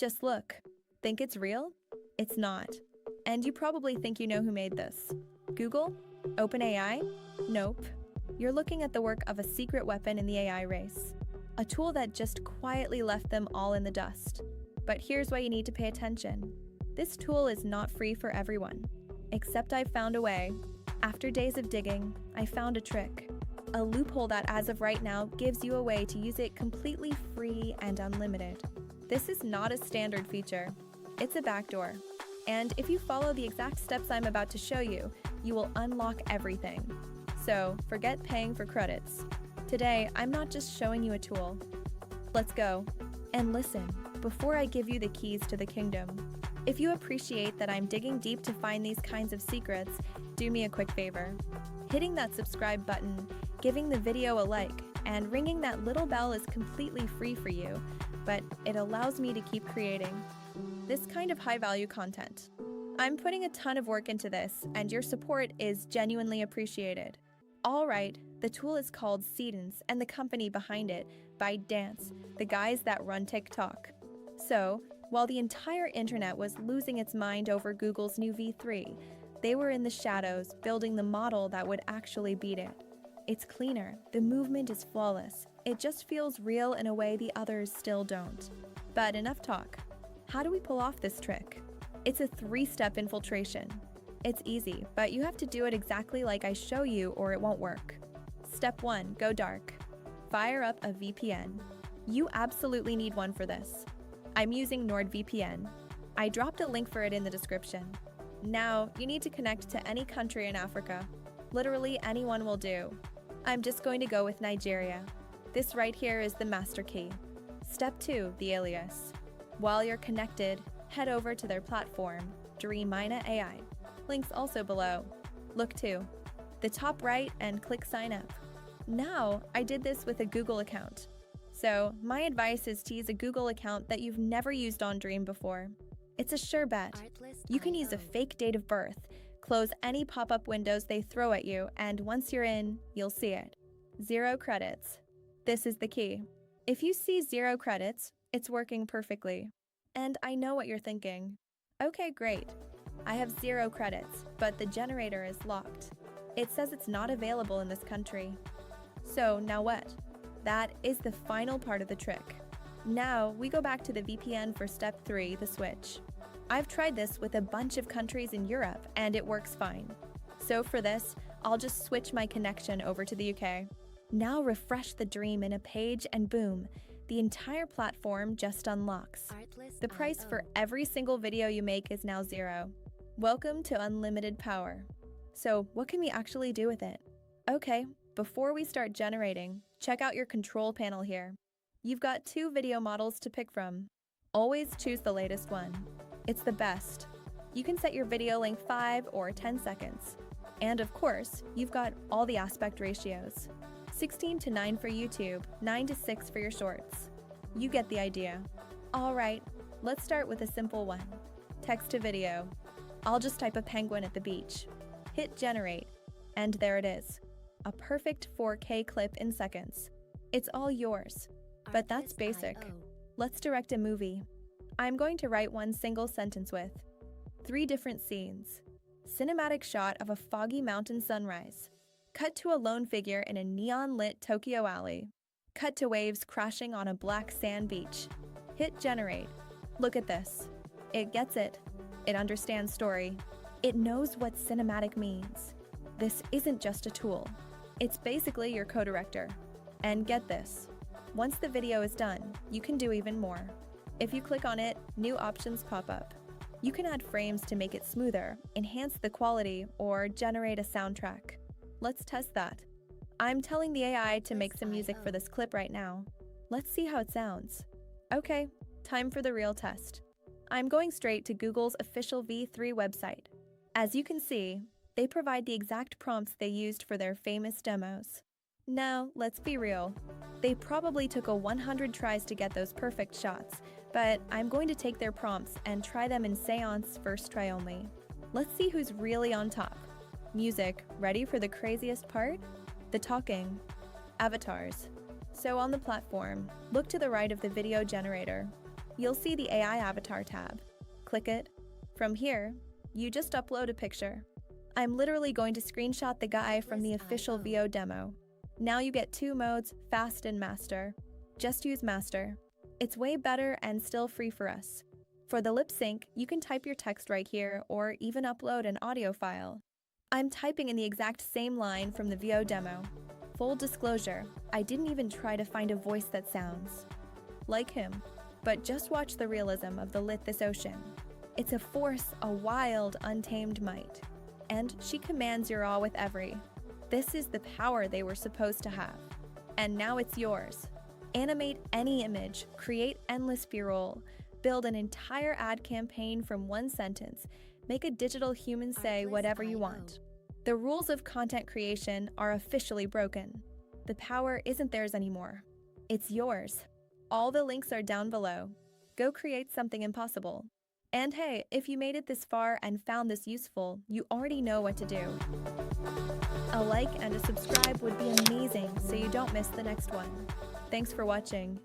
Just look. Think it's real? It's not. And you probably think you know who made this. Google? OpenAI? Nope. You're looking at the work of a secret weapon in the AI race. A tool that just quietly left them all in the dust. But here's why you need to pay attention. This tool is not free for everyone. Except I found a way. After days of digging, I found a trick. A loophole that as of right now gives you a way to use it completely free and unlimited. This is not a standard feature. It's a backdoor. And if you follow the exact steps I'm about to show you, you will unlock everything. So forget paying for credits. Today, I'm not just showing you a tool. Let's go. And listen, before I give you the keys to the kingdom, if you appreciate that I'm digging deep to find these kinds of secrets, do me a quick favor. Hitting that subscribe button, giving the video a like, and ringing that little bell is completely free for you, but it allows me to keep creating this kind of high-value content. I'm putting a ton of work into this, and your support is genuinely appreciated. All right, the tool is called Seedance, and the company behind it, ByteDance, the guys that run TikTok. So, while the entire internet was losing its mind over Google's new V3, they were in the shadows building the model that would actually beat it. It's cleaner, the movement is flawless, it just feels real in a way the others still don't. But enough talk. How do we pull off this trick? It's a 3-step infiltration. It's easy, but you have to do it exactly like I show you or it won't work. Step 1, go dark. Fire up a VPN. You absolutely need one for this. I'm using NordVPN. I dropped a link for it in the description. Now, you need to connect to any country in Africa. Literally anyone will do. I'm just going to go with Nigeria. This right here is the master key. Step 2, the alias. While you're connected, head over to their platform, Dreamina AI. Links also below. Look to the top right and click sign up. Now, I did this with a Google account. So, my advice is to use a Google account that you've never used on Dream before. It's a sure bet. You can use a fake date of birth, close any pop-up windows they throw at you, and once you're in, you'll see it. 0 credits. This is the key. If you see 0 credits, it's working perfectly. And I know what you're thinking. Okay, great. I have 0 credits, but the generator is locked. It says it's not available in this country. So now what? That is the final part of the trick. Now we go back to the VPN for step 3, the switch. I've tried this with a bunch of countries in Europe and it works fine. So for this, I'll just switch my connection over to the UK. Now refresh the Dream in a page and boom, the entire platform just unlocks. The price for every single video you make is now 0. Welcome to unlimited power. So what can we actually do with it? Okay, before we start generating, check out your control panel here. You've got 2 video models to pick from. Always choose the latest one. It's the best. You can set your video length 5 or 10 seconds. And of course, you've got all the aspect ratios. 16:9 for YouTube, 9:6 for your shorts. You get the idea. All right, let's start with a simple one. Text to video. I'll just type a penguin at the beach. Hit generate, and there it is. A perfect 4K clip in seconds. It's all yours. But that's basic. Let's direct a movie. I'm going to write one single sentence with 3 different scenes. Cinematic shot of a foggy mountain sunrise. Cut to a lone figure in a neon-lit Tokyo alley. Cut to waves crashing on a black sand beach. Hit generate. Look at this. It gets it. It understands story. It knows what cinematic means. This isn't just a tool. It's basically your co-director. And get this. Once the video is done, you can do even more. If you click on it, new options pop up. You can add frames to make it smoother, enhance the quality, or generate a soundtrack. Let's test that. I'm telling the AI to make some music for this clip right now. Let's see how it sounds. Okay, time for the real test. I'm going straight to Google's official V3 website. As you can see, they provide the exact prompts they used for their famous demos. Now, let's be real. They probably took 100 tries to get those perfect shots, but I'm going to take their prompts and try them in Seedance first try only. Let's see who's really on top. Music, ready for the craziest part? The talking. Avatars. So on the platform, look to the right of the video generator. you'll see the AI Avatar tab. Click it. From here, you just upload a picture. I'm literally going to screenshot the guy from the official Veo demo. Now you get two modes, Fast and Master. Just use Master. It's way better and still free for us. For the lip sync, you can type your text right here or even upload an audio file. I'm typing in the exact same line from the Veo demo. Full disclosure, I didn't even try to find a voice that sounds like him. But just watch the realism of the Lit This Ocean. It's a force, a wild, untamed might. And she commands your awe with every. This is the power they were supposed to have. And now it's yours. Animate any image, create endless B-roll, build an entire ad campaign from one sentence, make a digital human say whatever you want. The rules of content creation are officially broken. The power isn't theirs anymore. It's yours. All the links are down below. Go create something impossible. And hey, if you made it this far and found this useful, you already know what to do. A like and a subscribe would be amazing so you don't miss the next one. Thanks for watching.